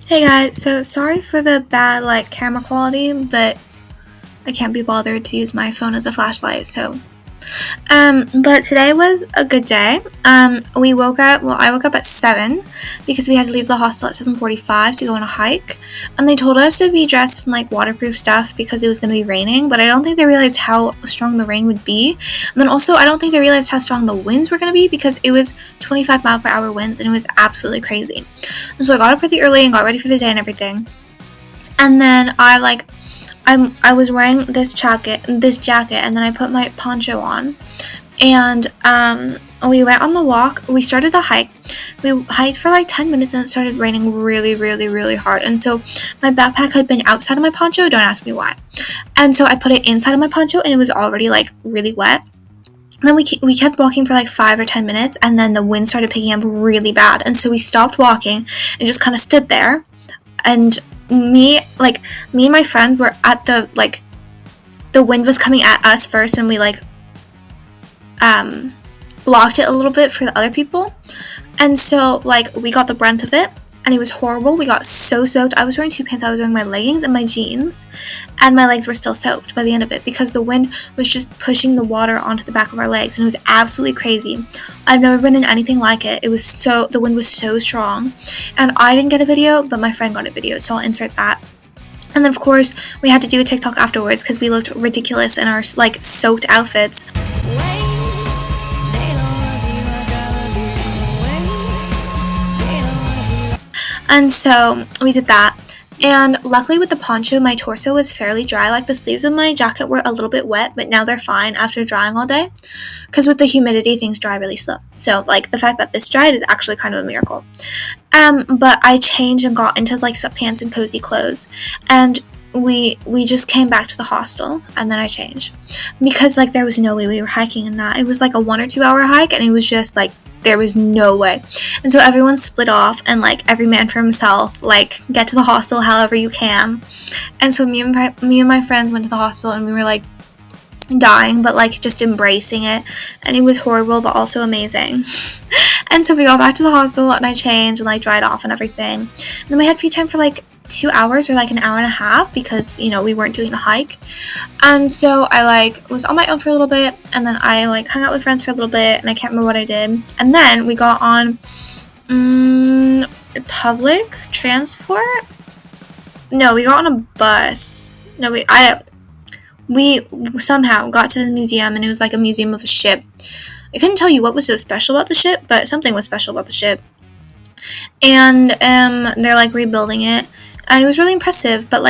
Hey guys, so sorry for the bad camera quality, but I can't be bothered to use my phone as a flashlight, but today was a good day. I woke up at 7 because we had to leave the hostel at 7:45 to go on a hike. And they told us to be dressed in waterproof stuff because it was going to be raining, but I don't think they realized how strong the rain would be. And then also, I don't think they realized how strong the winds were going to be because it was 25-mile-per-hour winds and it was absolutely crazy. And so I got up pretty early and got ready for the day and everything. And then I was wearing this jacket, and then I put my poncho on, and we went on the walk. We started the hike. We hiked for 10 minutes, and it started raining really, really, really hard. And so my backpack had been outside of my poncho. Don't ask me why. And so I put it inside of my poncho, and it was already really wet. And then we kept walking for 5 or 10 minutes, and then the wind started picking up really bad. And so we stopped walking and just kind of stood there, and me and my friends were at the wind was coming at us first, and we blocked it a little bit for the other people, and so we got the brunt of it, and it was horrible. We got so soaked. I was wearing 2 pants. I was wearing my leggings and my jeans, and my legs were still soaked by the end of it because the wind was just pushing the water onto the back of our legs, and it was absolutely crazy. I've never been in anything like it. The wind was so strong, and I didn't get a video, but my friend got a video, so I'll insert that. And then of course we had to do a TikTok afterwards because we looked ridiculous in our soaked outfits. And so we did that, and luckily with the poncho my torso was fairly dry. The sleeves of my jacket were a little bit wet, but now they're fine after drying all day, because with the humidity things dry really slow. So the fact that this dried is actually kind of a miracle. But I changed and got into sweatpants and cozy clothes, and we just came back to the hostel, and then I changed because there was no way we were hiking in that. It was a 1 or 2 hour hike, and it was just there was no way. And so everyone split off, and every man for himself, get to the hostel however you can. And so me and my friends went to the hostel, and we were dying, but just embracing it, and it was horrible but also amazing. And so we got back to the hostel, and I changed and dried off and everything, and then we had free time for 2 hours or an hour and a half because we weren't doing the hike. And so I was on my own for a little bit, and then I hung out with friends for a little bit, and I can't remember what I did. And then we got on public transport. No, we got on a bus. No, we somehow got to the museum, and it was a museum of a ship. I couldn't tell you what was so special about the ship, but something was special about the ship. And they're rebuilding it, and it was really impressive. But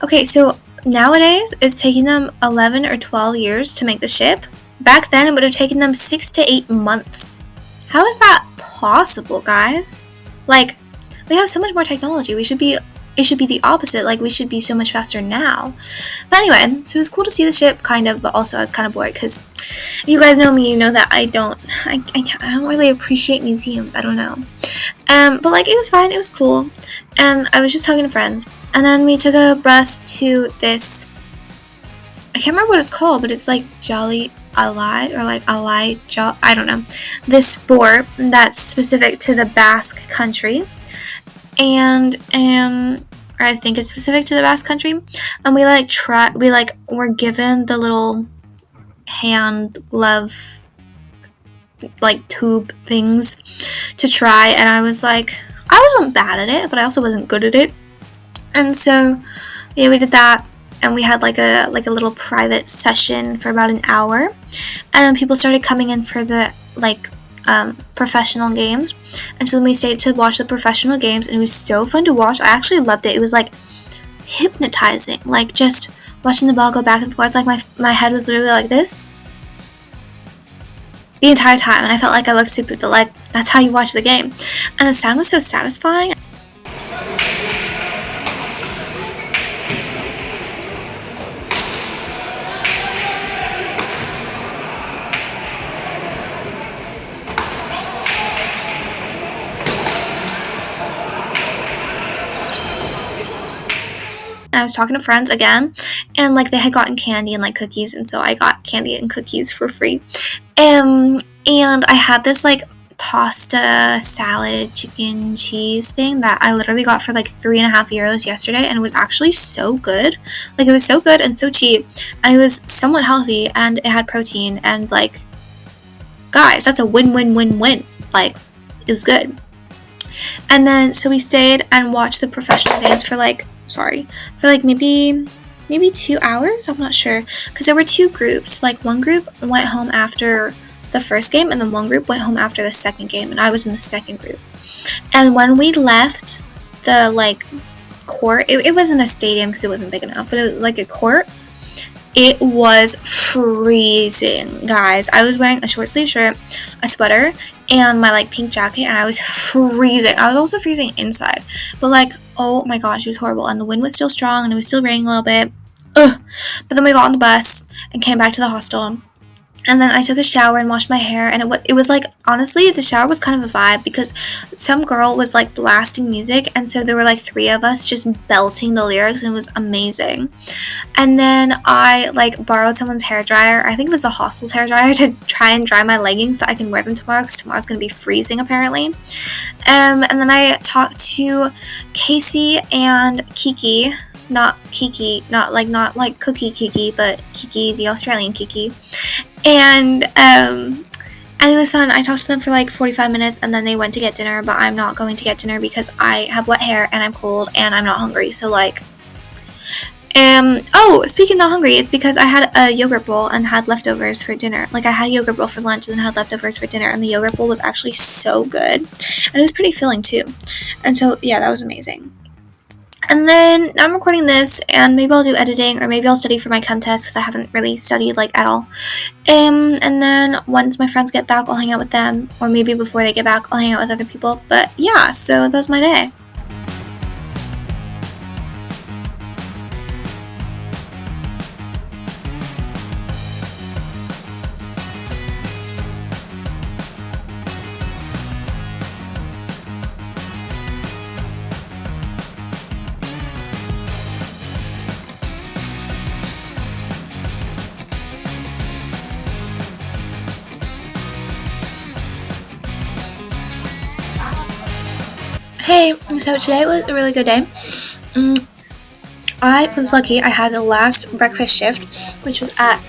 okay, so nowadays it's taking them 11 or 12 years to make the ship. Back then it would have taken them 6 to 8 months. How is that possible, guys? We have so much more technology. It should be the opposite. We should be so much faster now. But anyway, so it was cool to see the ship, kind of, but also I was kind of bored because if you guys know me, you know that I don't really appreciate museums. I don't know. But it was fine. It was cool, and I was just talking to friends, and then we took a bus to this. I can't remember what it's called, but it's Jolly Ally or Ally. I don't know. This sport that's specific to the Basque Country. And I think it's specific to the Basque Country, and we were given the little hand glove tube things to try, and I wasn't bad at it, but I also wasn't good at it. And so yeah, we did that, and we had a little private session for about an hour, and then people started coming in for the professional games, and so then we stayed to watch the professional games, and it was so fun to watch. I actually loved it. It was hypnotizing, just watching the ball go back and forth. My head was literally like this the entire time, and I felt I looked stupid, but that's how you watch the game, and the sound was so satisfying. And I was talking to friends again, and they had gotten candy and cookies, and so I got candy and cookies for free. And I had this pasta, salad, chicken, cheese thing that I literally got for like €3.50 yesterday, and it was actually so good. Like, it was so good and so cheap, and it was somewhat healthy, and it had protein, and like, guys, that's a win-win-win-win. Like, it was good. And then so we stayed and watched the professional games for like maybe 2 hours. I'm not sure, because there were two groups. Like, one group went home after the first game, and then one group went home after the second game, and I was in the second group. And when we left the like court, it wasn't a stadium because it wasn't big enough, but it was like a court. It was freezing, guys. I was wearing a short sleeve shirt, a sweater, and my like pink jacket, and I was freezing. I was also freezing inside, but like, oh my gosh, it was horrible. And the wind was still strong, and it was still raining a little bit. Ugh. But then we got on the bus and came back to the hostel. And then I took a shower and washed my hair, and it was like, honestly, the shower was kind of a vibe because some girl was like blasting music, and so there were like 3 of us just belting the lyrics, and it was amazing. And then I like borrowed someone's hair dryer. I think it was the hostel's hair dryer, to try and dry my leggings so I can wear them tomorrow, because tomorrow's gonna be freezing apparently. And then I talked to Casey and Kiki. Not like Cookie Kiki, but Kiki, the Australian Kiki. And it was fun. I talked to them for like 45 minutes, and then they went to get dinner, but I'm not going to get dinner because I have wet hair and I'm cold and I'm not hungry. So like, oh, speaking of not hungry, it's because I had a yogurt bowl and had leftovers for dinner. Like, I had a yogurt bowl for lunch and then had leftovers for dinner, and the yogurt bowl was actually so good, and it was pretty filling too. And so yeah, that was amazing. And then now I'm recording this, and maybe I'll do editing, or maybe I'll study for my chem test, because I haven't really studied like at all. And then once my friends get back, I'll hang out with them, or maybe before they get back, I'll hang out with other people. But yeah, so that was my day. Hey, so today was a really good day. I was lucky. I had the last breakfast shift, which was at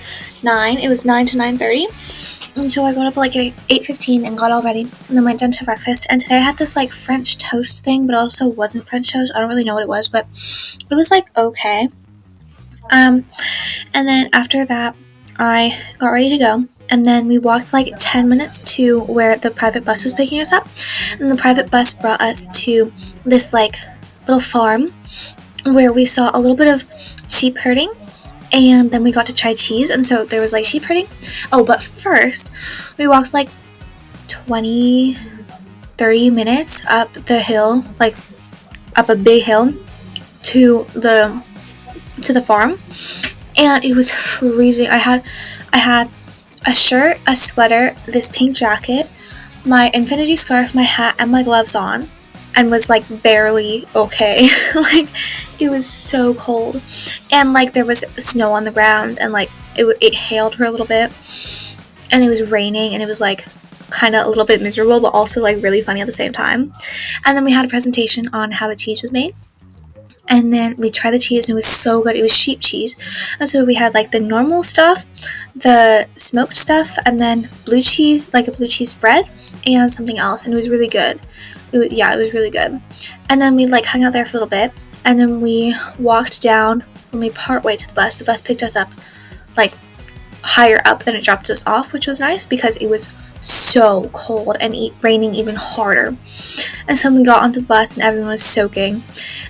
9. It was 9 to 9:30. And so I got up at like 8:15 and got all ready, and then went down to breakfast. And today I had this like French toast thing, but it also wasn't French toast. I don't really know what it was, but it was like okay. And then after that, I got ready to go. And then we walked like 10 minutes to where the private bus was picking us up. And the private bus brought us to this like little farm where we saw a little bit of sheep herding. And then we got to try cheese. And so there was like sheep herding. Oh, but first we walked like 20, 30 minutes up the hill, like up a big hill to the farm. And it was freezing. I had a shirt, a sweater, this pink jacket, my infinity scarf, my hat, and my gloves on, and was like barely okay. Like, it was so cold, and like there was snow on the ground, and like it hailed for a little bit, and it was raining, and it was like kind of a little bit miserable, but also like really funny at the same time. And then we had a presentation on how the cheese was made. And then we tried the cheese, and it was so good. It was sheep cheese. And so we had like the normal stuff, the smoked stuff, and then blue cheese, like a blue cheese bread, and something else. And it was really good. It was really good. And then we like hung out there for a little bit. And then we walked down only part way to the bus. The bus picked us up like higher up than it dropped us off, which was nice because it was so cold and raining even harder. And so we got onto the bus and everyone was soaking,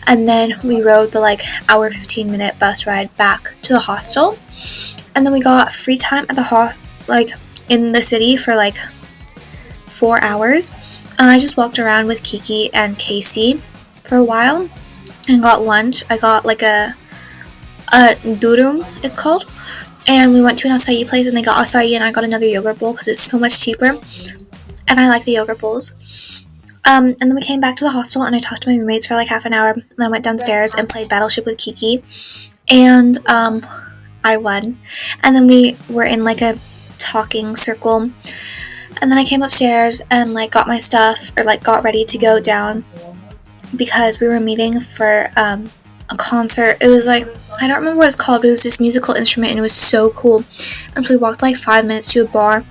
and then we rode the like hour 15-minute bus ride back to the hostel. And then we got free time at the like in the city for like 4 hours, and I just walked around with Kiki and Casey for a while and got lunch. I got like a durum, it's called. And we went to an acai place, and they got acai, and I got another yogurt bowl because it's so much cheaper. And I like the yogurt bowls. And then we came back to the hostel, and I talked to my roommates for like half an hour. And then I went downstairs and played Battleship with Kiki. And I won. And then we were in like a talking circle And then I came upstairs and like got my stuff, or like got ready to go down, because we were meeting for a concert. It was like, I don't remember what it's called, but it was this musical instrument and it was so cool. And so we walked like 5 minutes to a bar.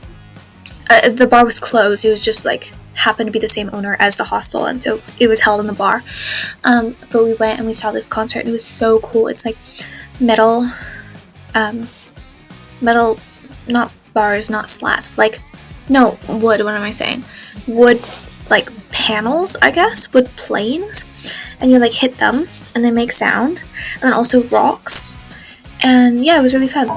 The bar was closed. It was just like happened to be the same owner as the hostel, and so it was held in the bar. But we went and we saw this concert and it was so cool. It's like metal, not bars, not slats, but like, no, wood, what am I saying? Wood, like panels, I guess, wood planes, and you like hit them and they make sound, and then also rocks, and yeah, it was really fun.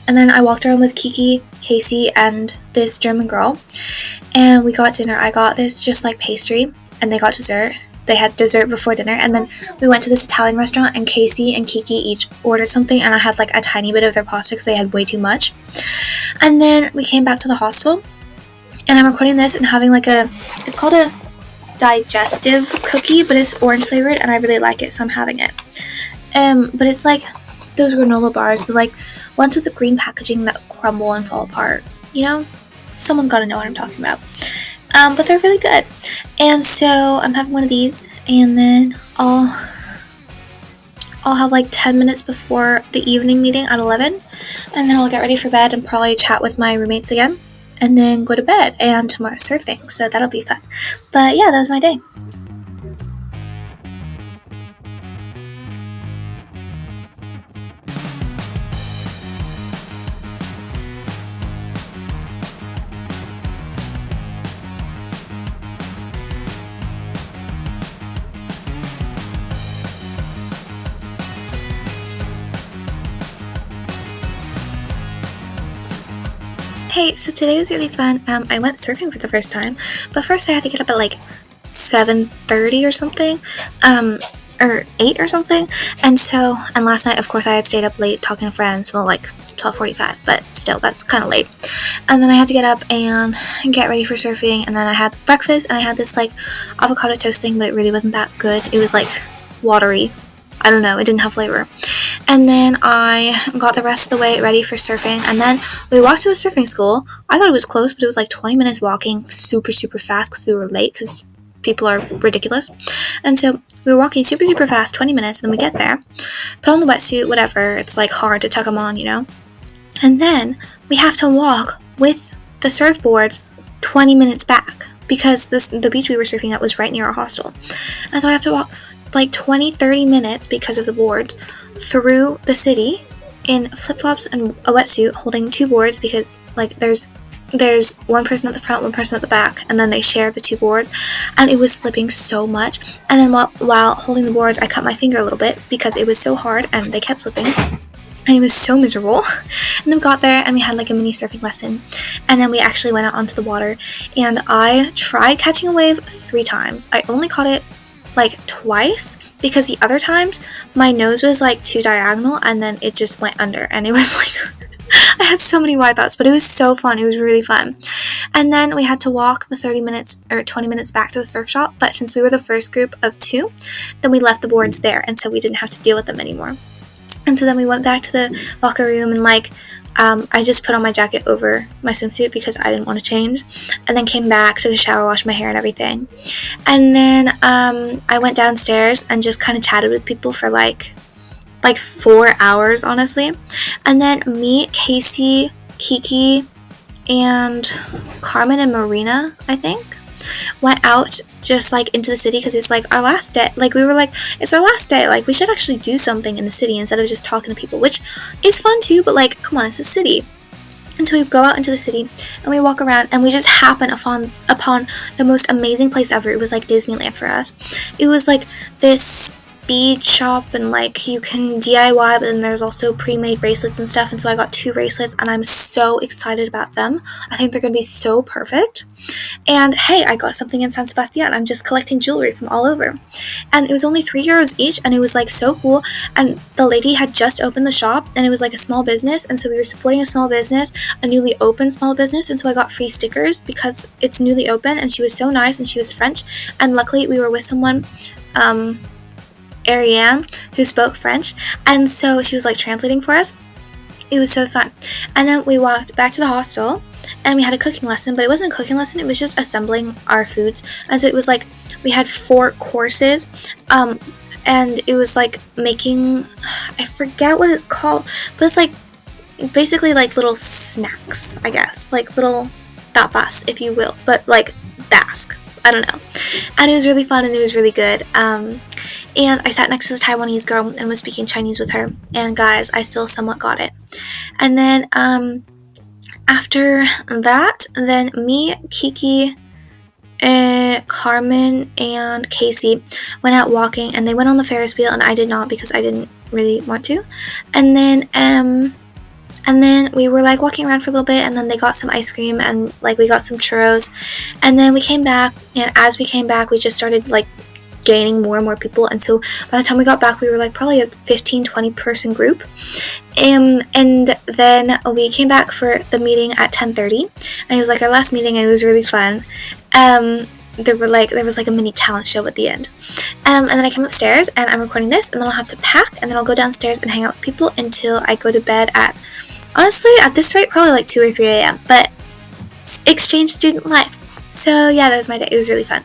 And then I walked around with Kiki, Casey, and this German girl, and we got dinner. I got this just like pastry, and they got dessert. They had dessert before dinner, and then we went to this Italian restaurant, and Casey and Kiki each ordered something, and I had like a tiny bit of their pasta because they had way too much. And then we came back to the hostel, and I'm recording this and having like it's called a digestive cookie, but it's orange flavored, and I really like it, so I'm having it. But it's like those granola bars, but like ones with the green packaging that crumble and fall apart. You know, someone's got to know what I'm talking about. But they're really good. And so I'm having one of these, and then I'll have like 10 minutes before the evening meeting at 11, and then I'll get ready for bed and probably chat with my roommates again, and then go to bed. And tomorrow's surfing, so that'll be fun. But yeah, that was my day. Hey, so today was really fun. I went surfing for the first time, but first I had to get up at like 7:30 or something, or 8 or something, and last night, of course, I had stayed up late talking to friends, well, like 12:45, but still, that's kind of late. And then I had to get up and get ready for surfing, and then I had breakfast, and I had this like avocado toast thing, but it really wasn't that good. It was like watery. I don't know, it didn't have flavor. And then I got the rest of the way ready for surfing, and then we walked to the surfing school. I thought it was close, but it was like 20 minutes walking, super, super fast, because we were late, because people are ridiculous. And so we were walking super, super fast, 20 minutes, and then we get there, put on the wetsuit, whatever, it's like hard to tuck them on, you know? And then we have to walk with the surfboards 20 minutes back, because the beach we were surfing at was right near our hostel. And so I have to walk like 20-30 minutes because of the boards through the city in flip-flops and a wetsuit, holding two boards, because like there's one person at the front, one person at the back, and then they share the two boards, and it was slipping so much. And then while holding the boards, I cut my finger a little bit because it was so hard and they kept slipping, and it was so miserable. And then we got there and we had like a mini surfing lesson, and then we actually went out onto the water, and I tried catching a wave 3 times. I only caught it like twice, because the other times my nose was like too diagonal, and then it just went under, and it was like I had so many wipeouts, but it was so fun. It was really fun. And then we had to walk the 30 minutes or 20 minutes back to the surf shop, but since we were the first group of 2, then we left the boards there, and so we didn't have to deal with them anymore. And so then we went back to the locker room, and like I just put on my jacket over my swimsuit because I didn't want to change, and then came back, took a shower, washed my hair and everything. And then I went downstairs and just kind of chatted with people for like 4 hours, honestly. And then me, Casey, Kiki, and Carmen and Marina, I think, went out just like into the city because it's like our last day. Like we were like, it's our last day, like we should actually do something in the city instead of just talking to people, which is fun too, but like, come on, it's a city. And so we go out into the city and we walk around and we just happen upon the most amazing place ever. It was like Disneyland for us. It was like this bead shop, and like you can DIY, but then there's also pre-made bracelets and stuff, and so I got 2 bracelets and I'm so excited about them. I think they're gonna be so perfect. And hey, I got something in San Sebastian. I'm just collecting jewelry from all over, and it was only €3 each, and it was like so cool. And the lady had just opened the shop, and it was like a small business, and so we were supporting a small business, a newly opened small business, and so I got free stickers because it's newly open. And she was so nice, and she was French, and luckily we were with someone, Ariane, who spoke French, and so she was like translating for us. It was so fun. And then we walked back to the hostel and we had a cooking lesson, but it wasn't a cooking lesson, it was just assembling our foods. And so it was like we had 4 courses, and it was like making, I forget what it's called, but it's like basically like little snacks, I guess, like little tapas, if you will, but like Basque, I don't know. And it was really fun and it was really good. And I sat next to the Taiwanese girl and was speaking Chinese with her. And guys, I still somewhat got it. And then after that, then me, Kiki, Carmen, and Casey went out walking, and they went on the Ferris wheel, and I did not because I didn't really want to. And then we were like walking around for a little bit, and then they got some ice cream, and like we got some churros, and then we came back. And as we came back, we just started like gaining more and more people, and so by the time we got back, we were like probably a 15-20 person group. And then we came back for the meeting at 10:30, and it was like our last meeting, and it was really fun. There was like a mini talent show at the end. And then I came upstairs and I'm recording this, and then I'll have to pack, and then I'll go downstairs and hang out with people until I go to bed at, honestly, at this rate, probably like 2 or 3 a.m. But exchange student life. So yeah, that was my day. It was really fun.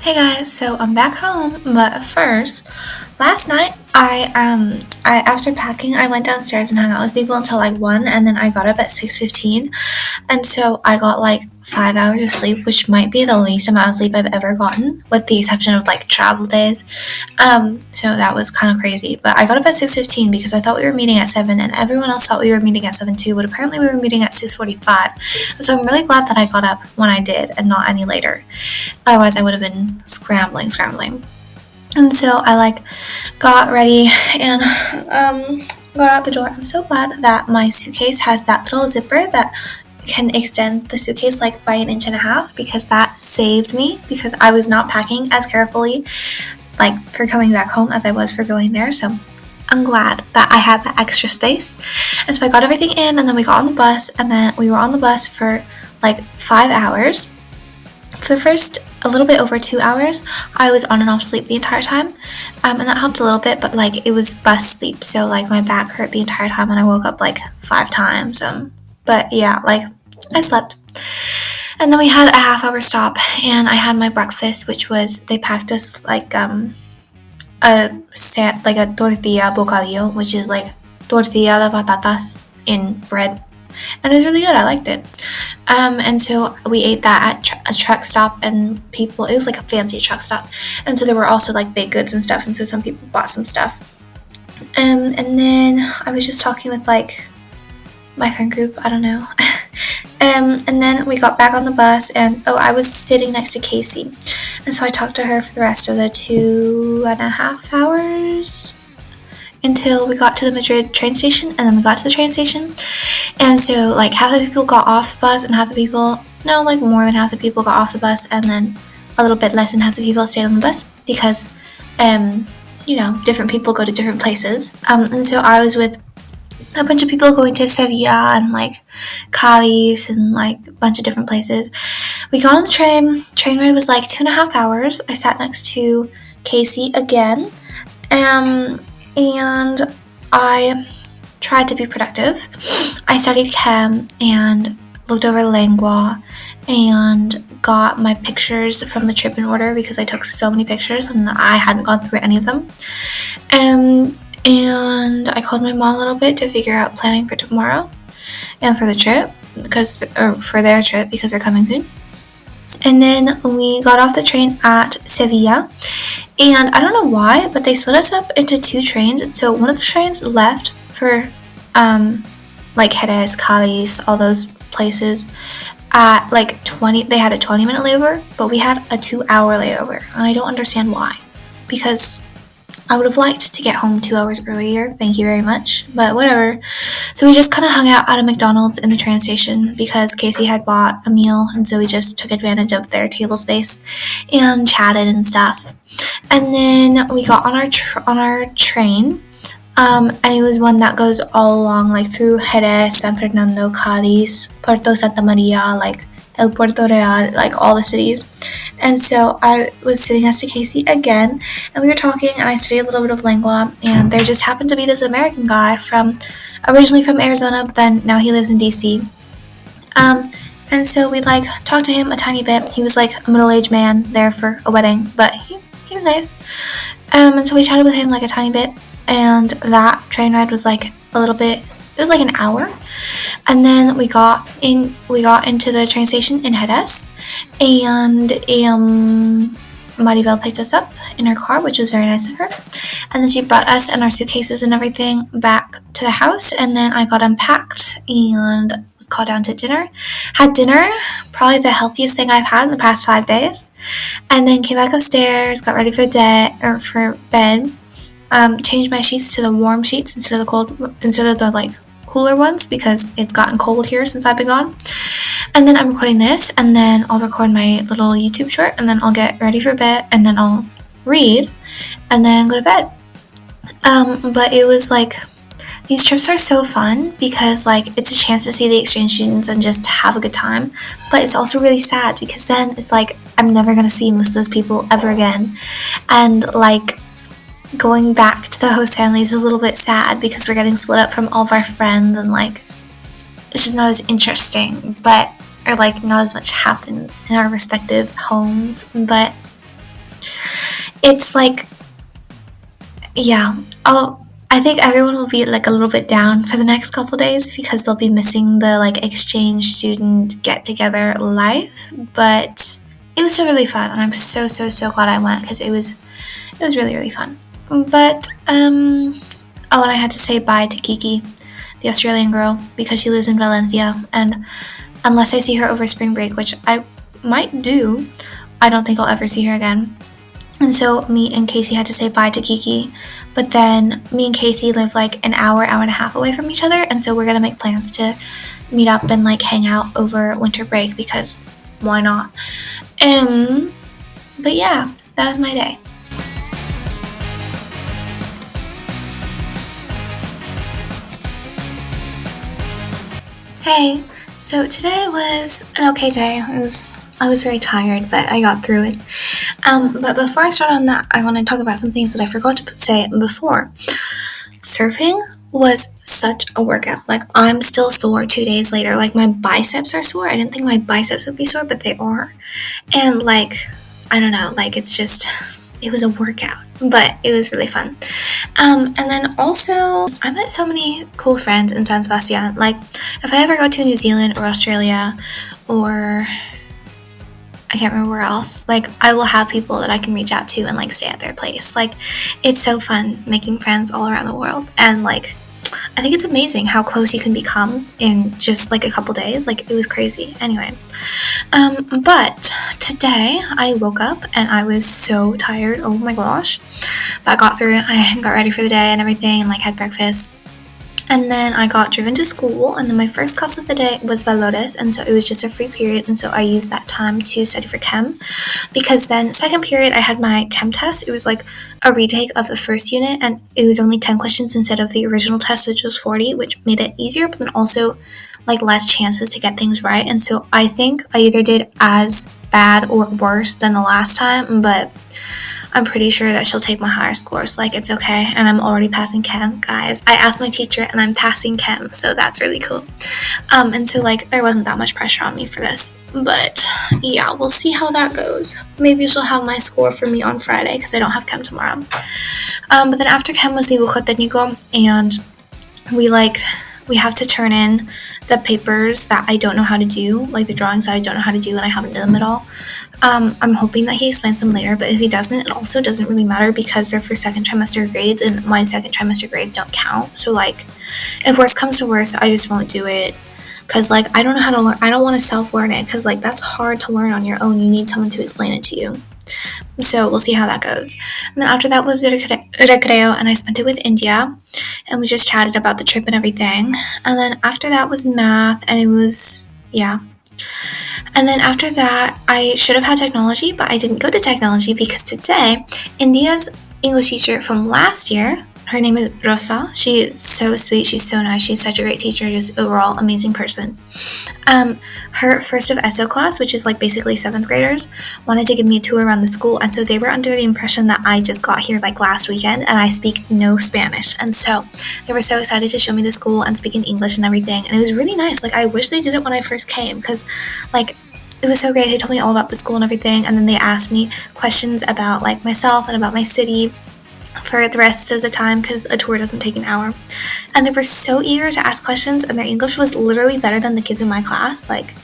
Hey guys, so I'm back home, but first, last night I after packing, I went downstairs and hung out with people until like 1, and then I got up at 6:15, and so I got like 5 hours of sleep, which might be the least amount of sleep I've ever gotten, with the exception of like travel days. So that was kind of crazy, but I got up at 6:15 because I thought we were meeting at 7, and everyone else thought we were meeting at 7 too, but apparently we were meeting at 6:45. So I'm really glad that I got up when I did and not any later. Otherwise I would have been scrambling. And so I like got ready and got out the door. I'm so glad that my suitcase has that little zipper that can extend the suitcase like by 1.5 inches because that saved me because I was not packing as carefully like for coming back home as I was for going there. So I'm glad that I had that extra space. And so I got everything in, and then we got on the bus, and then we were on the bus for like 5 hours. For the first a little bit over 2 hours, I was on and off sleep the entire time, and that helped a little bit, but like it was bus sleep, so like my back hurt the entire time, and I woke up like 5 times. But yeah, like I slept. And then we had a half-hour stop, and I had my breakfast, which was, they packed us like a tortilla bocadillo, which is like tortilla de patatas in bread, and it was really good. I liked it. And so we ate that at a truck stop, and it was like a fancy truck stop, and so there were also like baked goods and stuff, and so some people bought some stuff. And then I was just talking with like my friend group, I don't know. And then we got back on the bus, and I was sitting next to Casey, and so I talked to her for the rest of the 2.5 hours until we got to the Madrid train station. And then we got to the train station, and so like half the people got off the bus, and more than half the people got off the bus, and then a little bit less than half the people stayed on the bus because different people go to different places. And so I was with a bunch of people going to Sevilla and like Cadiz and like a bunch of different places. We got on the train ride was like 2.5 hours. I sat next to Casey again, and I tried to be productive. I studied chem and looked over lengua and got my pictures from the trip in order because I took so many pictures and I hadn't gone through any of them. And I called my mom a little bit to figure out planning for tomorrow and for the trip for their trip because they're coming soon. And then we got off the train at Sevilla, and I don't know why, but they split us up into 2 trains. And so one of the trains left for like Jerez, Cadiz, all those places at like 20. They had a 20-minute layover, but we had a 2-hour layover, and I don't understand why, because I would have liked to get home 2 hours earlier, thank you very much, but whatever. So we just kind of hung out at a McDonald's in the train station because Casey had bought a meal, and so we just took advantage of their table space and chatted and stuff. And then we got on our train, and it was one that goes all along, like through Jerez, San Fernando, Cadiz, Puerto Santa Maria, like El Puerto Real, like all the cities. And so I was sitting next to Casey again, and we were talking, and I studied a little bit of lengua, and there just happened to be this American guy originally from Arizona, but then now he lives in DC. And so we like talked to him a tiny bit. He was like a middle-aged man there for a wedding, but he was nice. And so we chatted with him like a tiny bit, and that train ride was like a little bit, it was like an hour. And then we got into the train station in Jerez, and Maribel picked us up in her car, which was very nice of her. And then she brought us and our suitcases and everything back to the house, and then I got unpacked and was called down to dinner. Had dinner, probably the healthiest thing I've had in the past 5 days, and then came back upstairs, got ready for bed, changed my sheets to the warm sheets instead of the like cooler ones because it's gotten cold here since I've been gone. And then I'm recording this, and then I'll record my little YouTube short, and then I'll get ready for bed, and then I'll read, and then go to bed. But it was like, these trips are so fun because like it's a chance to see the exchange students and just have a good time, but it's also really sad because then it's like I'm never gonna see most of those people ever again, and like going back to the host families is a little bit sad because we're getting split up from all of our friends, and like it's just not as interesting, or like not as much happens in our respective homes. But it's like, yeah, I think everyone will be like a little bit down for the next couple days because they'll be missing the like exchange student get together life, but it was still really fun, and I'm so glad I went because it was really, really fun. But and I had to say bye to Kiki, the Australian girl, because she lives in Valencia, and unless I see her over spring break, which I might do, I don't think I'll ever see her again. And so me and Casey had to say bye to Kiki. But then me and Casey live like an hour and a half away from each other. And so we're going to make plans to meet up and like hang out over winter break because why not? But yeah, that was my day. Hey, so today was an okay day. I was very tired, but I got through it. But before I start on that, I want to talk about some things that I forgot to say before. Surfing was such a workout. Like, I'm still sore 2 days later. Like, my biceps are sore. I didn't think my biceps would be sore, but they are. And like, I don't know, like it was a workout, but it was really fun. And then also, I met so many cool friends in San Sebastian. Like, if I ever go to New Zealand or Australia or I can't remember where else, like, I will have people that I can reach out to and like stay at their place. Like, it's so fun making friends all around the world, and like, I think it's amazing how close you can become in just like a couple days. Like, it was crazy. Anyway, but today I woke up and I was so tired. Oh my gosh. But I got through it. I got ready for the day and everything and like had breakfast. And then I got driven to school, and then my first class of the day was Valores, and so it was just a free period, and so I used that time to study for chem, because then second period I had my chem test. It was like a retake of the first unit, and it was only 10 questions instead of the original test, which was 40, which made it easier, but then also like less chances to get things right. And so I think I either did as bad or worse than the last time, but I'm pretty sure that she'll take my higher scores. Like, it's okay, and I'm already passing chem, guys. I asked my teacher, and I'm passing chem, so that's really cool. And so, like, there wasn't that much pressure on me for this. But, yeah, we'll see how that goes. Maybe she'll have my score for me on Friday, because I don't have chem tomorrow. But then after chem was dibujo técnico, and we have to turn in the papers that I don't know how to do, like the drawings that I don't know how to do, and I haven't done them at all. I'm hoping that he explains them later, but if he doesn't, it also doesn't really matter because they're for second trimester grades, and my second trimester grades don't count. So, like, if worse comes to worse, I just won't do it because, like, I don't know how to learn. I don't want to self-learn it because, like, that's hard to learn on your own. You need someone to explain it to you. So we'll see how that goes. And then after that was recreo, and I spent it with India, and we just chatted about the trip and everything. And then after that was math, and it was, yeah. And then after that, I should have had technology, but I didn't go to technology because today, India's English teacher from last year, her name is Rosa. She is so sweet. She's so nice. She's such a great teacher. Just overall amazing person. Her first of ESO class, which is like basically 7th graders, wanted to give me a tour around the school. And so they were under the impression that I just got here like last weekend and I speak no Spanish. And so they were so excited to show me the school and speak in English and everything. And it was really nice. Like, I wish they did it when I first came because, like, it was so great. They told me all about the school and everything. And then they asked me questions about like myself and about my city for the rest of the time because a tour doesn't take an hour. And they were so eager to ask questions, and their English was literally better than the kids in my class. Like,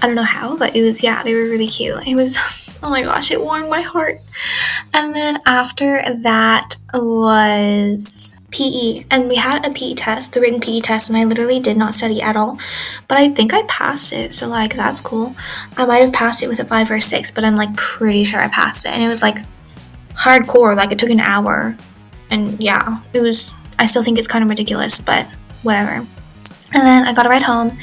I don't know how, but it was, yeah, they were really cute. It was, oh my gosh, it warmed my heart. And then after that was PE, and we had a PE test, the written PE test, and I literally did not study at all, but I think I passed it, so like that's cool. I might have passed it with a 5 or a 6, but I'm like pretty sure I passed it, and it was like hardcore, like it took an hour, and yeah, it was, I still think it's kind of ridiculous, but whatever. And then I got a ride home,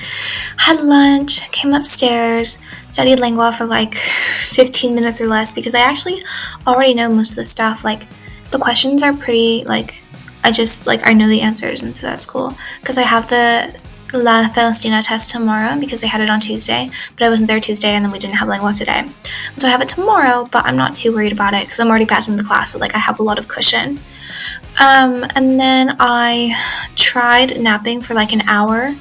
had lunch, came upstairs, studied lingua for like 15 minutes or less because I actually already know most of the stuff. Like, the questions are pretty, like, I know the answers, and so that's cool because I have the La Celestina test tomorrow because I had it on Tuesday, but I wasn't there Tuesday, and then we didn't have lingua today. So I have it tomorrow, but I'm not too worried about it because I'm already passing the class, so like I have a lot of cushion. And then I tried napping for like an hour.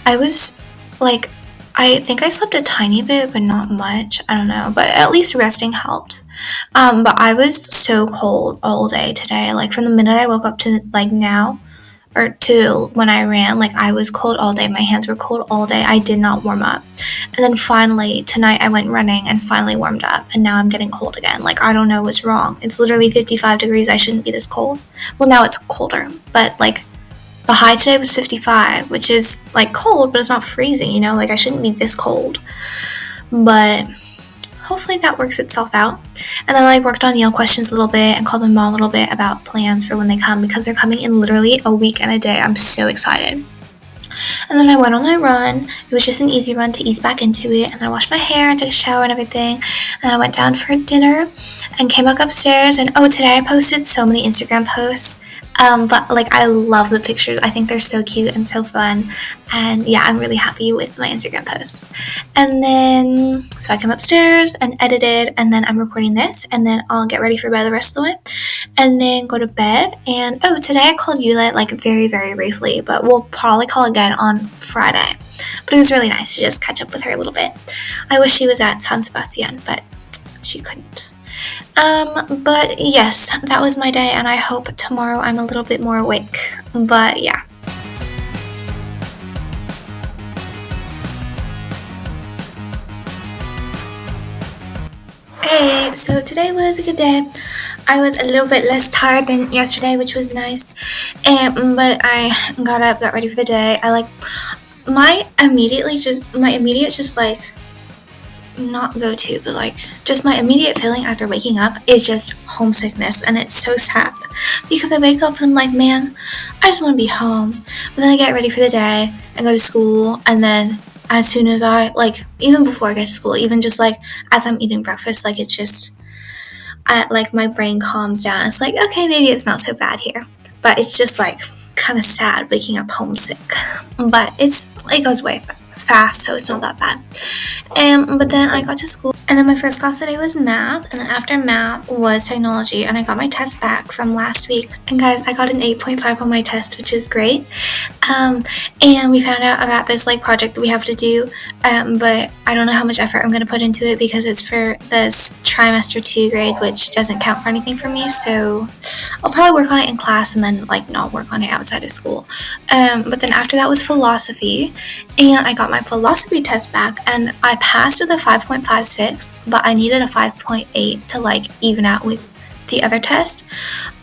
I was like, I think I slept a tiny bit, but not much. I don't know, but at least resting helped. But I was so cold all day today. Like, from the minute I woke up to like now, or to when I ran, like, I was cold all day. My hands were cold all day. I did not warm up. And then finally, tonight I went running and finally warmed up, and now I'm getting cold again. Like, I don't know what's wrong. It's literally 55 degrees. I shouldn't be this cold. Well, now it's colder, but like, the high today was 55, which is like cold, but it's not freezing, you know? Like, I shouldn't be this cold. But hopefully that works itself out. And then I worked on Yale questions a little bit and called my mom a little bit about plans for when they come, because they're coming in literally a week and a day. I'm so excited. And then I went on my run. It was just an easy run to ease back into it. And then I washed my hair and took a shower and everything. And then I went down for dinner and came back upstairs. And today I posted so many Instagram posts. But like, I love the pictures. I think they're so cute and so fun. And yeah, I'm really happy with my Instagram posts. And then, so I come upstairs and edited, and then I'm recording this, and then I'll get ready for bed the rest of the way, and then go to bed. And today I called Eula like very, very briefly, but we'll probably call again on Friday. But it was really nice to just catch up with her a little bit. I wish she was at San Sebastian, but she couldn't. But yes, that was my day, and I hope tomorrow I'm a little bit more awake. But yeah. Hey, so today was a good day. I was a little bit less tired than yesterday, which was nice. But I got up, got ready for the day. My immediate feeling after waking up is just homesickness, and it's so sad because I wake up and I'm like, man, I just want to be home. But then I get ready for the day and go to school, and then as soon as even before I get to school, even just like as I'm eating breakfast, like it's just my brain calms down. It's like, okay, maybe it's not so bad here, but it's just like kind of sad waking up homesick. But it goes away fast, so it's not that bad. But then I got to school, and then my first class today was math, and then after math was technology, and I got my test back from last week. And guys, I got an 8.5 on my test, which is great. And we found out about this project that we have to do, but I don't know how much effort I'm going to put into it because it's for this trimester 2 grade, which doesn't count for anything for me. So I'll probably work on it in class and then not work on it outside of school. But then after that was philosophy, and I got my philosophy test back, and I passed with a 5.56, but I needed a 5.8 to even out with the other test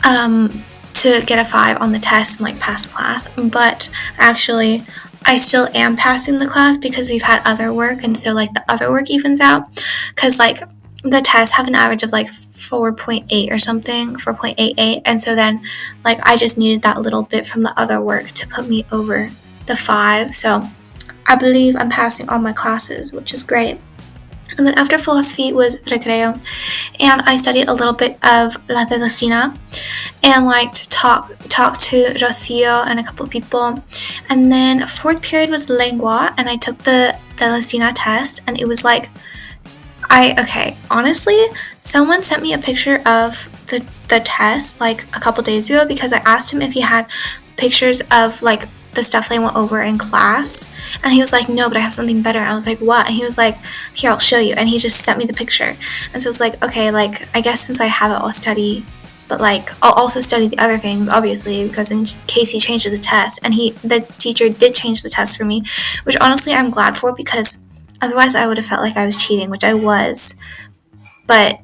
to get a 5 on the test and pass the class. But actually I still am passing the class because we've had other work, and so the other work evens out, because the tests have an average of 4.8 or something, 4.88, and so then I just needed that little bit from the other work to put me over the 5. So I believe I'm passing all my classes, which is great. And then after philosophy was recreo, and I studied a little bit of La Celestina and to talk to Rocio and a couple of people. And then fourth period was lengua, and I took the Celestina test, and it was honestly, someone sent me a picture of the test a couple days ago, because I asked him if he had pictures of the stuff they went over in class, and he was like, no, but I have something better. I was like, what? And he was like, here, I'll show you. And he just sent me the picture, and so it's okay, I guess since I have it, I'll study, but I'll also study the other things, obviously, because in case he changes the test. And the teacher did change the test for me, which honestly I'm glad for, because otherwise I would have felt like I was cheating, which I was, but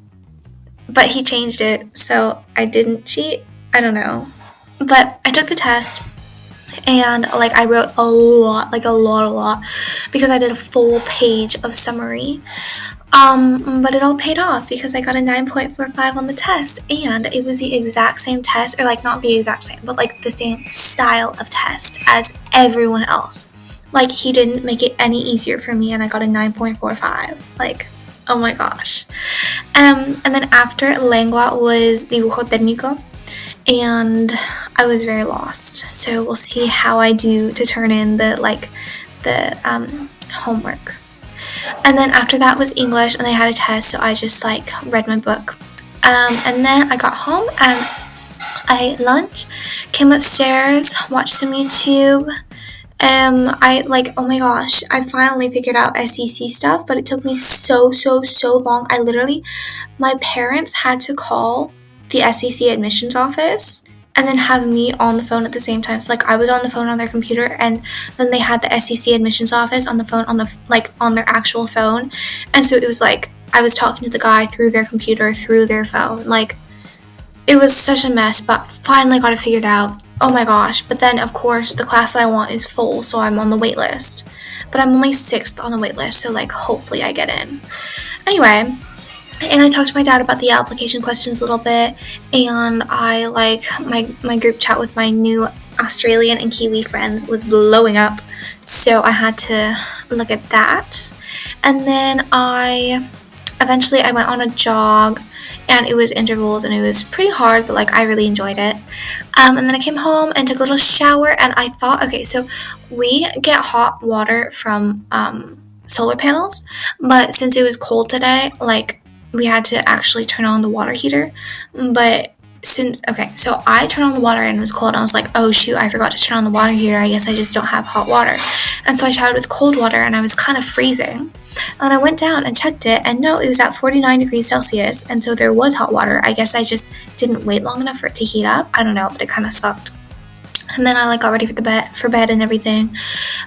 he changed it, so I didn't cheat. I don't know, but I took the test. And I wrote a lot, because I did a full page of summary. But it all paid off because I got a 9.45 on the test, and it was the exact same test, or not the exact same, but the same style of test as everyone else. He didn't make it any easier for me, and I got a 9.45. Oh my gosh. And then after lengua was dibujo técnico, and I was very lost. So we'll see how I do to turn in the homework. And then after that was English, and I had a test, so I just read my book. And then I got home and I ate lunch, came upstairs, watched some YouTube. Oh my gosh, I finally figured out SEC stuff, but it took me so long. My parents had to call the SEC admissions office and then have me on the phone at the same time. So I was on the phone on their computer, and then they had the SEC admissions office on the phone on their actual phone. And so it was I was talking to the guy through their computer, through their phone. It was such a mess, but finally got it figured out. Oh my gosh. But then of course the class that I want is full, so I'm on the wait list. But I'm only 6th on the wait list, so hopefully I get in. Anyway, And I talked to my dad about the application questions a little bit, and I my group chat with my new Australian and Kiwi friends was blowing up, so I had to look at that. And then eventually I went on a jog, and it was intervals, and it was pretty hard, but like I really enjoyed it. And then I came home and took a little shower, and I thought, okay, so we get hot water from solar panels, but since it was cold today, like we had to actually turn on the water heater. But so I turned on the water and it was cold, and I was like, oh shoot, I forgot to turn on the water heater. I guess I just don't have hot water. And so I showered with cold water, and I was kind of freezing. And I went down and checked it, and no, it was at 49 degrees Celsius, and so there was hot water. I guess I just didn't wait long enough for it to heat up. I don't know, but it kind of sucked. And then I got ready for bed and everything.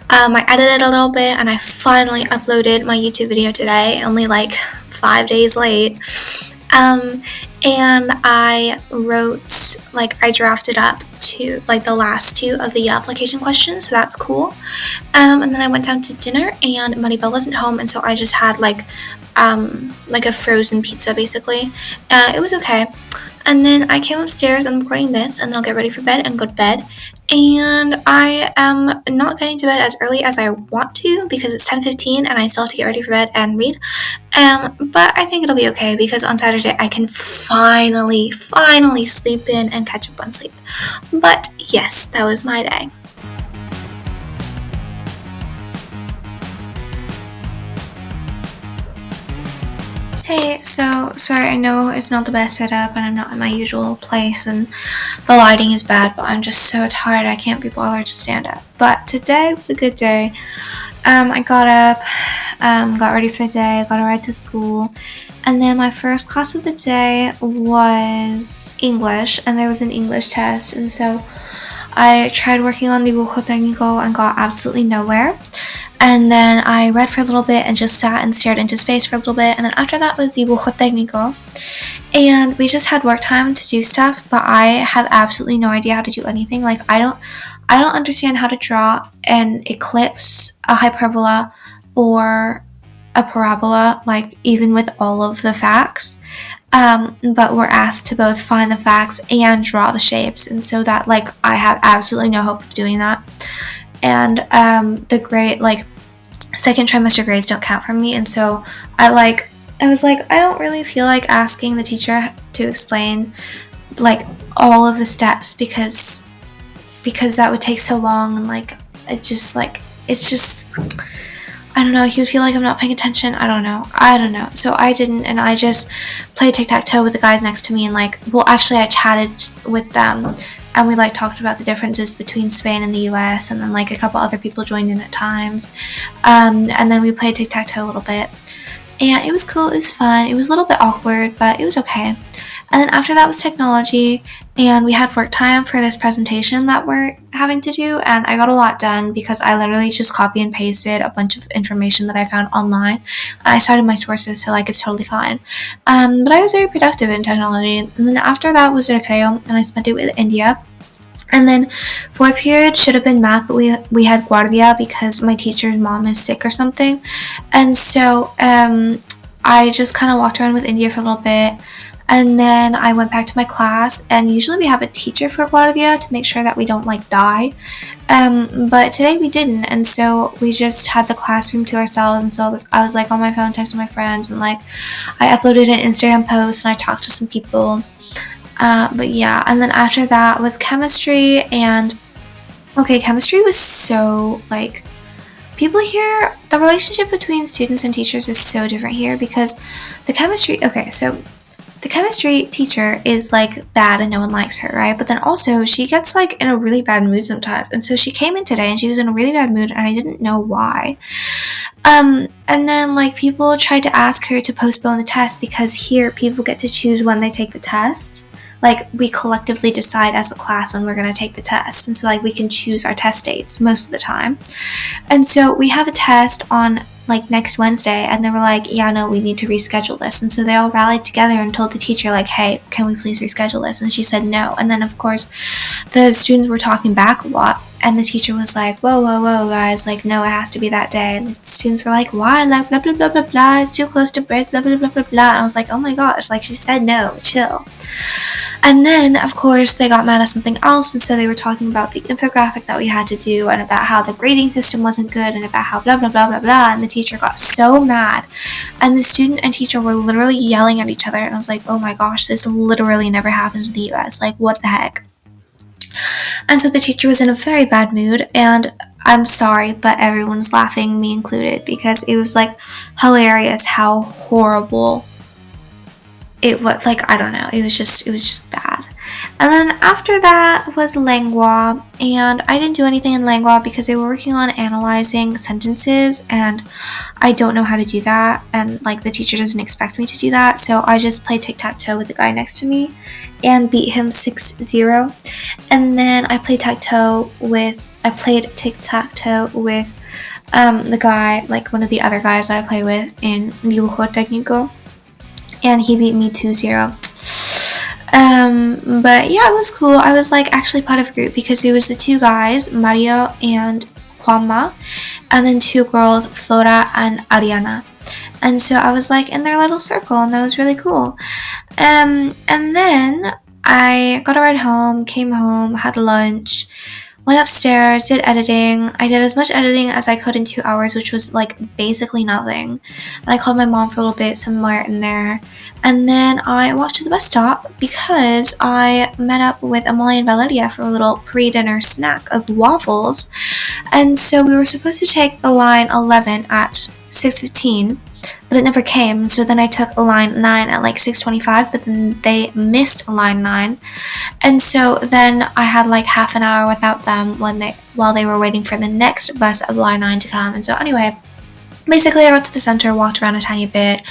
I edited a little bit, and I finally uploaded my YouTube video today, only 5 days late. And I I drafted up to the last 2 of the application questions, so that's cool. And then I went down to dinner, and Maribel wasn't home, and so I just had a frozen pizza basically. It was okay. And then I came upstairs, and I'm recording this, and then I'll get ready for bed and go to bed. And I am not getting to bed as early as I want to because it's 10:15 and I still have to get ready for bed and read. But I think it'll be okay because on Saturday I can finally sleep in and catch up on sleep. But yes, that was my day. Hey, so sorry, I know it's not the best setup and I'm not in my usual place and the lighting is bad, but I'm just so tired I can't be bothered to stand up. But today was a good day. I got up, got ready for the day, got a ride to school, and then my first class of the day was English, and there was an English test, and so I tried working on dibujo técnico and got absolutely nowhere. And then I read for a little bit and just sat and stared into space for a little bit. And then after that was dibujo técnico. And we just had work time to do stuff, but I have absolutely no idea how to do anything. I don't understand how to draw an ellipse, a hyperbola, or a parabola, even with all of the facts. But we're asked to both find the facts and draw the shapes. And so that, I have absolutely no hope of doing that. And the grade, second trimester grades don't count for me, and so I was I don't really feel like asking the teacher to explain all of the steps because that would take so long, and it's just I don't know, he would feel like I'm not paying attention. I don't know. So I didn't, and I just played tic-tac-toe with the guys next to me, and actually I chatted with them, and we talked about the differences between Spain and the US, and then a couple other people joined in at times, and then we played tic-tac-toe a little bit, and it was cool, it was fun, it was a little bit awkward, but it was okay. And then after that was technology, and we had work time for this presentation that we're having to do, and I got a lot done because I literally just copy and pasted a bunch of information that I found online, and I cited my sources, so it's totally fine. But I was very productive in technology. And then after that was recreo, and I spent it with India. And then 4th period should have been math, but we had guardia because my teacher's mom is sick or something. And so I just kind of walked around with India for a little bit. And then I went back to my class, and usually we have a teacher for guardia to make sure that we don't die. But today we didn't, and so we just had the classroom to ourselves, and so I was on my phone texting my friends, and I uploaded an Instagram post and I talked to some people. But yeah, and then after that was chemistry, and chemistry was so people here, the relationship between students and teachers is so different here because the chemistry teacher is bad and no one likes her, right? But then also she gets in a really bad mood sometimes, and so she came in today and she was in a really bad mood and I didn't know why. And then people tried to ask her to postpone the test because here people get to choose when they take the test. We collectively decide as a class when we're going to take the test, and so we can choose our test dates most of the time. And so we have a test on next Wednesday, and they were yeah, no, we need to reschedule this. And so they all rallied together and told the teacher hey, can we please reschedule this? And she said no. And then of course the students were talking back a lot, and the teacher was like, whoa, whoa, whoa, guys, like, no, it has to be that day. And the students were like, why? Like, blah, blah, blah, blah, blah, it's too close to break, blah, blah, blah, blah, blah. And I was like, oh my gosh, like, she said no, chill. And then, of course, they got mad at something else, and so they were talking about the infographic that we had to do, and about how the grading system wasn't good, and about how blah, blah, blah, blah, blah, and the teacher got so mad, and the student and teacher were literally yelling at each other, and I was like, oh my gosh, this literally never happens in the US, like, what the heck? And so the teacher was in a very bad mood, and I'm sorry, but everyone's laughing, me included, because it was, like, hilarious how horrible it was. Like, I don't know, it was just bad. And then after that was lengua, and I didn't do anything in lengua because they were working on analyzing sentences, and I don't know how to do that, and like the teacher doesn't expect me to do that, so I just played tic-tac-toe with the guy next to me and beat him 6-0. And then I played tic-tac-toe with the guy, like one of the other guys that I play with in Dibujo Técnico, and he beat me 2-0. But yeah, it was cool. I was like actually part of a group because it was the two guys, Mario and Juanma, and then two girls, Flora and Ariana. And so I was like in their little circle, and that was really cool. And then I got a ride home, came home, had lunch, went upstairs, did editing. I did as much editing as I could in 2 hours, which was like basically nothing. And I called my mom for a little bit somewhere in there. And then I walked to the bus stop because I met up with Amalia and Valeria for a little pre-dinner snack of waffles. And so we were supposed to take the line 11 at 6:15, but it never came. So then I took line 9 at like 6:25, but then they missed line 9. And so then I had like half an hour without them while they were waiting for the next bus of line 9 to come. And so anyway, basically I got to the center, walked around a tiny bit,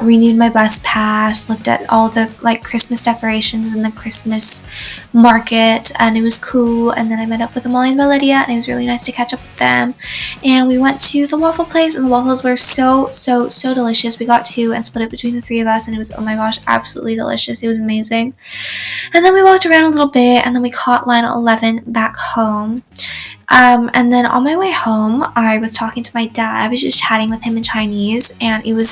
renewed my bus pass, looked at all the like Christmas decorations in the Christmas market, and it was cool. And then I met up with Amalia and Valeria, and it was really nice to catch up with them. And we went to the waffle place, and the waffles were so delicious. We got 2 and split it between the 3 of us, and it was, oh my gosh, absolutely delicious. It was amazing. And then we walked around a little bit, and then we caught line 11 back home. And then on my way home, I was talking to my dad. I was just chatting with him in Chinese, and it was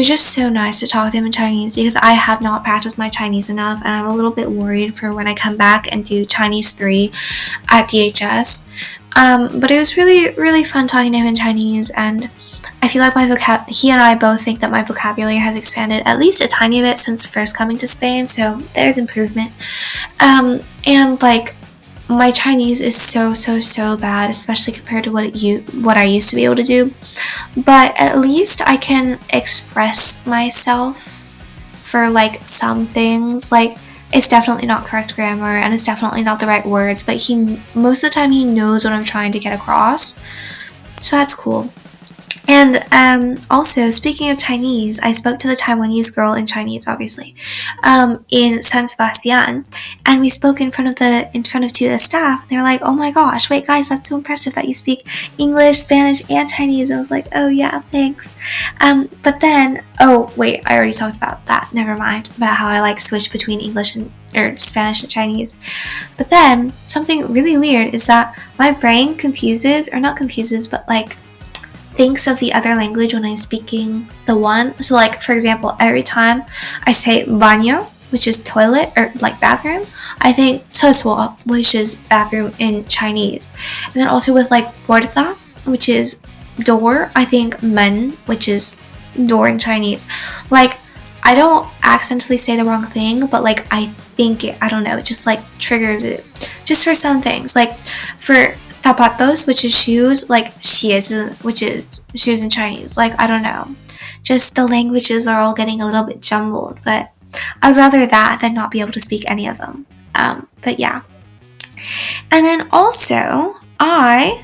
just so nice to talk to him in Chinese because I have not practiced my Chinese enough, and I'm a little bit worried for when I come back and do Chinese 3 at DHS. But it was really, really fun talking to him in Chinese, and I feel like he and I both think that my vocabulary has expanded at least a tiny bit since first coming to Spain, so there's improvement. And like, my Chinese is so bad, especially compared to what I used to be able to do. But at least I can express myself for like some things. Like, it's definitely not correct grammar, and it's definitely not the right words, but most of the time he knows what I'm trying to get across. So that's cool. And also, speaking of Chinese, I spoke to the Taiwanese girl in Chinese, obviously, in San Sebastian, and we spoke in front of 2 of the staff. They were like, "Oh my gosh, wait guys, that's so impressive that you speak English, Spanish, and Chinese." I was like, "Oh yeah, thanks." But then, oh wait, I already talked about that. Never mind, about how I like switch between English or Spanish and Chinese. But then something really weird is that my brain but like thinks of the other language when I'm speaking the one. So like, for example, every time I say baño, which is toilet or like bathroom, I think 厕所, which is bathroom in Chinese. And then also with like puerta, which is door, I think 门, which is door in Chinese. Like, I don't accidentally say the wrong thing, but like I think it, I don't know, it just like triggers it. Just for some things, like for zapatos, which is shoes, like 鞋子, which is shoes in Chinese. Like, I don't know. Just the languages are all getting a little bit jumbled, but I'd rather that than not be able to speak any of them. But yeah. And then also, I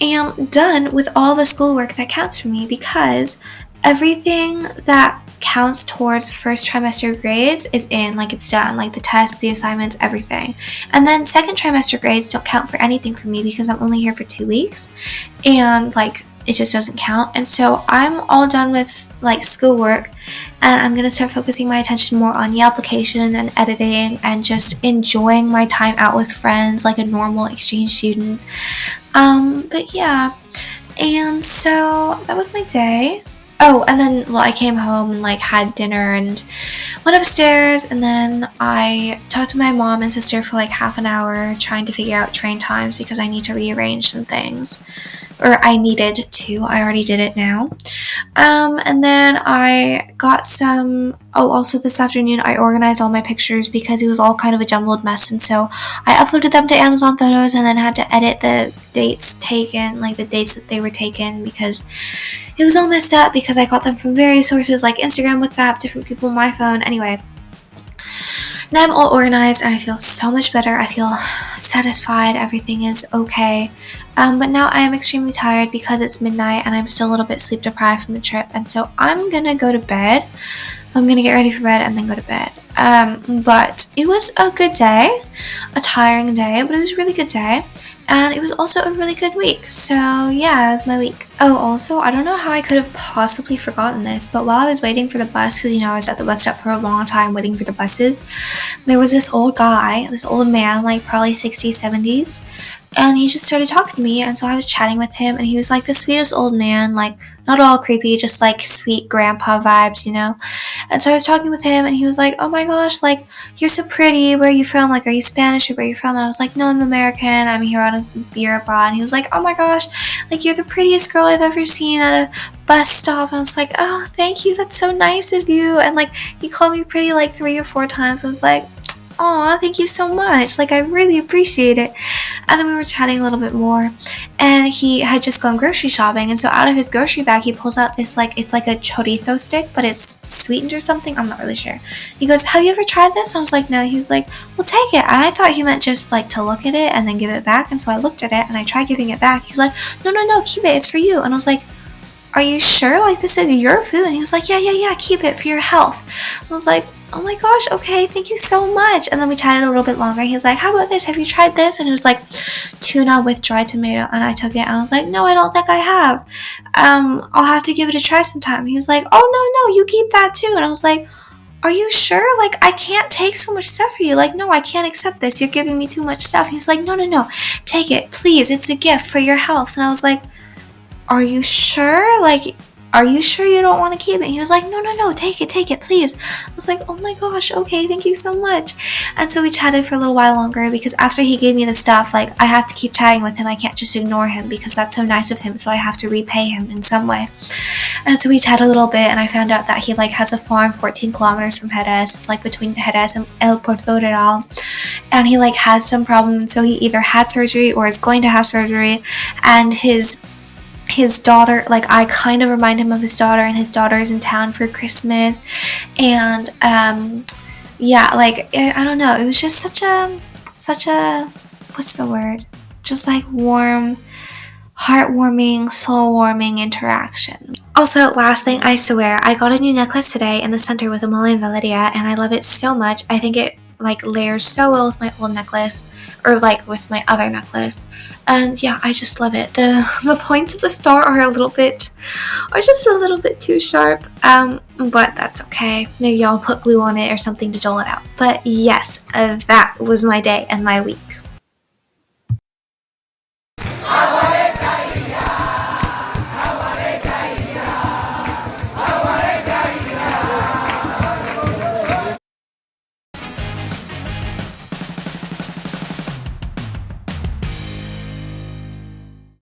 am done with all the schoolwork that counts for me because everything that counts towards first trimester grades is in, like, it's done, like the tests, the assignments, everything. And then second trimester grades don't count for anything for me because I'm only here for 2 weeks, and like it just doesn't count. And so I'm all done with like schoolwork, and I'm gonna start focusing my attention more on the application and editing and just enjoying my time out with friends like a normal exchange student. But yeah, and so that was my day. Oh, and then, well, I came home and like had dinner and went upstairs, and then I talked to my mom and sister for like half an hour trying to figure out train times because I need to rearrange some things. Or I needed to. I already did it now. And then I got some. Oh, also this afternoon I organized all my pictures because it was all kind of a jumbled mess, and so I uploaded them to Amazon Photos and then had to edit the dates taken, like the dates that they were taken, because it was all messed up because I got them from various sources like Instagram, WhatsApp, different people on my phone. Anyway, now I'm all organized and I feel so much better. I feel satisfied. Everything is okay. But now I am extremely tired because it's midnight and I'm still a little bit sleep deprived from the trip. And so I'm going to go to bed. I'm going to get ready for bed and then go to bed. But it was a good day. A tiring day, but it was a really good day. And it was also a really good week. So yeah, it was my week. Oh, also, I don't know how I could have possibly forgotten this, but while I was waiting for the bus, because I was at the bus stop for a long time waiting for the buses, there was this old guy, this old man, like probably 60s, 70s, and he just started talking to me, and so I was chatting with him, and he was like the sweetest old man, like not all creepy, just like sweet grandpa vibes, And so I was talking with him, and he was like, oh my gosh, like, you're so pretty, where are you from? Like, are you Spanish, or where are you from? And I was like, no, I'm American, I'm here on a year abroad. And he was like, oh my gosh, like, you're the prettiest girl I've ever seen at a bus stop. And I was like, oh, thank you, that's so nice of you. And like, he called me pretty like 3 or 4 times. I was like, aw, thank you so much. Like, I really appreciate it. And then we were chatting a little bit more, and he had just gone grocery shopping, and so out of his grocery bag, he pulls out this, like, it's like a chorizo stick, but it's sweetened or something. I'm not really sure. He goes, have you ever tried this? And I was like, no. He was like, well, take it. And I thought he meant just, like, to look at it and then give it back, and so I looked at it, and I tried giving it back. He's like, no, keep it. It's for you. And I was like, are you sure? Like, this is your food? And he was like, yeah, keep it for your health. I was like, oh my gosh, okay, thank you so much. And then we chatted a little bit longer. He was like, how about this? Have you tried this? And it was like tuna with dried tomato. And I took it, and I was like, no, I don't think I have. I'll have to give it a try sometime. He was like, oh, no, you keep that too. And I was like, are you sure? Like, I can't take so much stuff for you. Like, no, I can't accept this. You're giving me too much stuff. He was like, no, take it, please. It's a gift for your health. And I was like, are you sure? Like, are you sure you don't want to keep it? He was like, no, take it, please. I was like, oh my gosh, okay, thank you so much. And so we chatted for a little while longer, because after he gave me the stuff, like, I have to keep chatting with him. I can't just ignore him because that's so nice of him, so I have to repay him in some way. And so we chatted a little bit, and I found out that he, like, has a farm 14 kilometers from Jerez. It's, like, between Jerez and El Puerto Real. And he, like, has some problem, so he either had surgery or is going to have surgery, and his daughter, like, I kind of remind him of his daughter, and his daughter is in town for Christmas, and yeah, like, I don't know, it was just such a what's the word, just like warm, heartwarming, soul-warming interaction. Also, last thing, I swear, I got a new necklace today in the center with a mullen valeria, and I love it so much. I think it like layers so well with my old necklace, or like with my other necklace, and yeah, I just love it. The points of the star are just a little bit too sharp, but that's okay. Maybe I'll put glue on it or something to dull it out. But yes, that was my day and my week.